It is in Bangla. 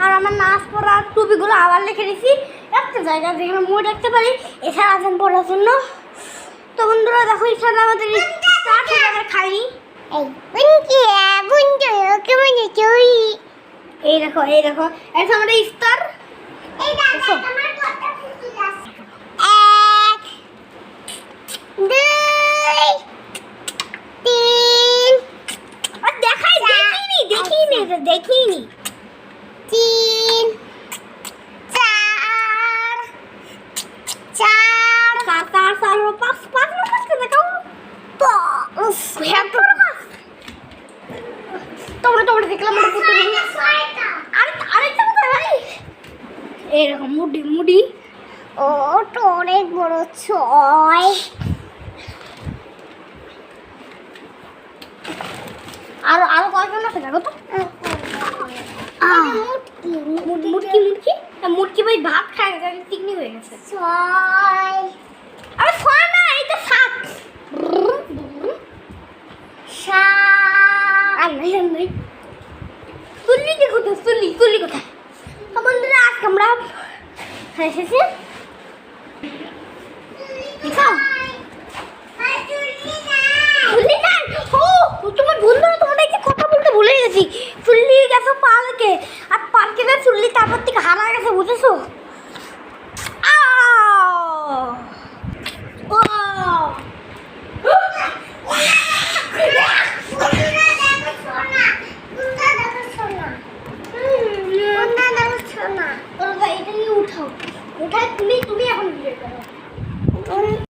আর আমার নাচ পড়ার টুপিগুলো আবার লিখে দিয়েছি একটা জায়গা যেখানে মই রাখতে পারি এছাড়া আছেন পড়ার জন্য। তো বন্ধুরা দেখো এছাড়া আমাদের খাইনি এই দেখো এটা আমাদের ইফতার। দেখিনি 3 4 5 দেখাও তোমরা দেখলাম আরেকটা কোথায় ভাই এরকম মুডি ও তো অনেক বড় ছয়। আরো কয়জন আছে দেখো তো মুটকি ভাই ভাত খায় চিকনি হয়ে গেছে 6 আরে 6 না এই তো 7 নাই তুলি দেখো তো তুলি কোথায় বন্ধুরা আজকে আমরা এসেছি